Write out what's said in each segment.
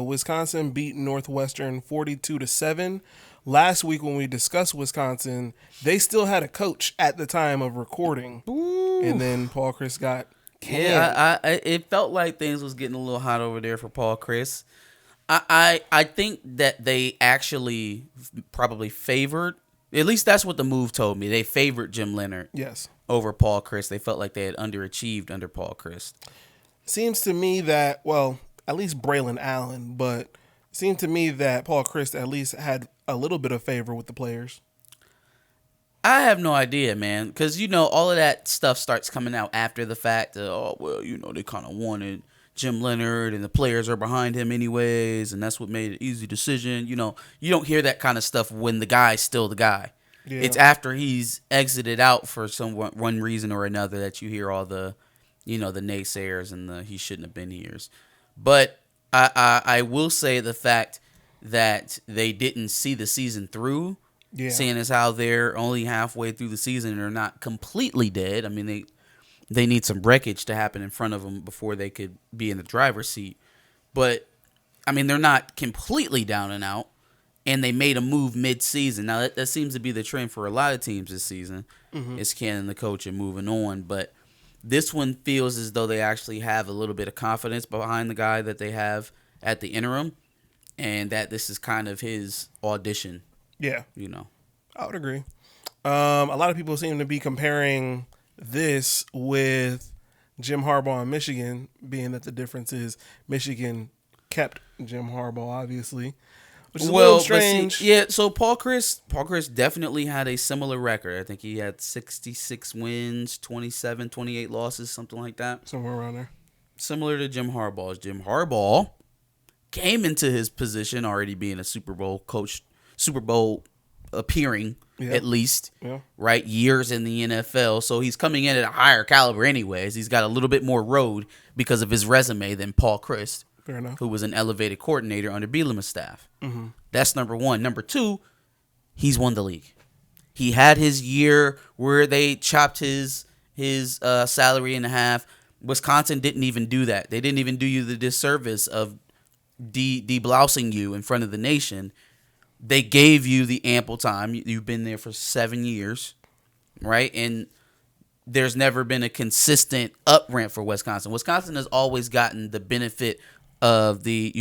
Wisconsin beat Northwestern 42-7. Last week when we discussed Wisconsin, they still had a coach at the time of recording. Ooh. And then Paul Chryst got canned. Yeah, it felt like things was getting a little hot over there for Paul Chryst. I think that they actually probably favored, at least that's what the move told me. They favored Jim Leonhard over Paul Chryst. They felt like they had underachieved under Paul Chryst. Seems to me that, well, at least Braylon Allen, but it seemed to me that Paul Chryst at least had a little bit of favor with the players. I have no idea, man, because, all of that stuff starts coming out after the fact. They kind of wanted Jim Leonhard and the players are behind him anyways, and that's what made it an easy decision. You don't hear that kind of stuff when the guy's still the guy. Yeah. It's after he's exited out for one reason or another that you hear all the, the naysayers and the he shouldn't have been here's. But I will say the fact that they didn't see the season through, seeing as how they're only halfway through the season and are not completely dead. I mean, they need some wreckage to happen in front of them before they could be in the driver's seat. But, I mean, they're not completely down and out, and they made a move mid-season. Now, that seems to be the trend for a lot of teams this season, is canning the coach and moving on. But this one feels as though they actually have a little bit of confidence behind the guy that they have at the interim, and that this is kind of his audition. Yeah. I would agree. A lot of people seem to be comparing this with Jim Harbaugh in Michigan, being that the difference is Michigan kept Jim Harbaugh, obviously, which is a little strange. So Paul Chryst definitely had a similar record. I think he had 66 wins, 27, 28 losses, something like that. Somewhere around there. Similar to Jim Harbaugh. Jim Harbaugh came into his position already being a Super Bowl coach, Super Bowl appearing, at least, right? Years in the NFL. So he's coming in at a higher caliber anyways. He's got a little bit more road because of his resume than Paul Chryst, fair enough, who was an elevated coordinator under Bielema's staff. Mm-hmm. That's number one. Number two, he's won the league. He had his year where they chopped his salary in half. Wisconsin didn't even do that. They didn't even do you the disservice of de-blousing you in front of the nation. They gave you the ample time. You've been there for 7 years, right? And there's never been a consistent up ramp for Wisconsin. Wisconsin has always gotten the benefit of the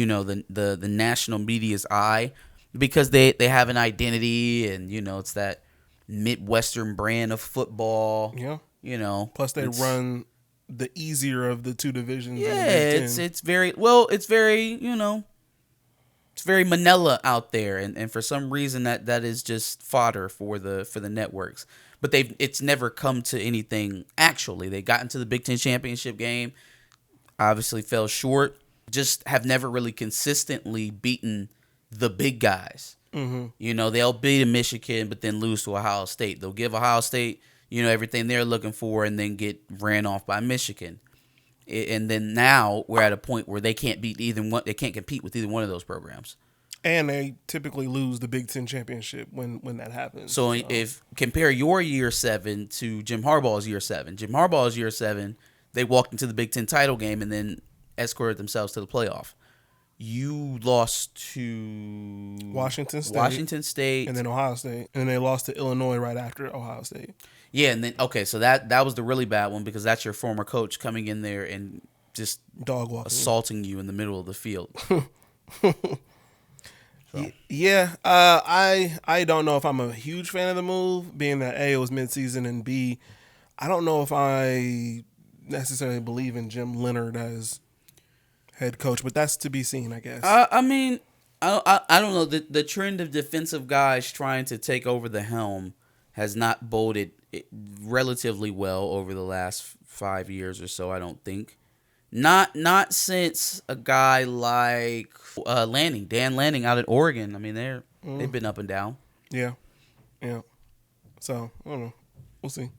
national media's eye because they have an identity, and it's that Midwestern brand of football. Yeah. Plus they run the easier of the two divisions. Yeah, it's very it's very Manila out there, and for some reason that is just fodder for the networks. But it's never come to anything actually. They got into the Big Ten championship game, obviously fell short, just have never really consistently beaten the big guys. Mm-hmm. They'll beat a Michigan, but then lose to Ohio State. They'll give Ohio State, everything they're looking for, and then get ran off by Michigan. And then now we're at a point where they can't beat either one. They can't compete with either one of those programs. And they typically lose the Big Ten championship when that happens. So if compare your year 7 to Jim Harbaugh's year 7. Jim Harbaugh's year 7, they walked into the Big Ten title game and then escorted themselves to the playoff. You lost to Washington State, and then Ohio State, and then they lost to Illinois right after Ohio State. Yeah, and then so that was the really bad one because that's your former coach coming in there and just dog walking, assaulting you in the middle of the field. Yeah, I don't know if I'm a huge fan of the move, being that A, it was midseason, and B, I don't know if I necessarily believe in Jim Leonhard as head coach, but that's to be seen, I guess. I mean, I don't know. The trend of defensive guys trying to take over the helm has not boded relatively well over the last 5 years or so, I don't think. Not since a guy like Dan Lanning out at Oregon. I mean, they've been up and down. Yeah. So, I don't know. We'll see.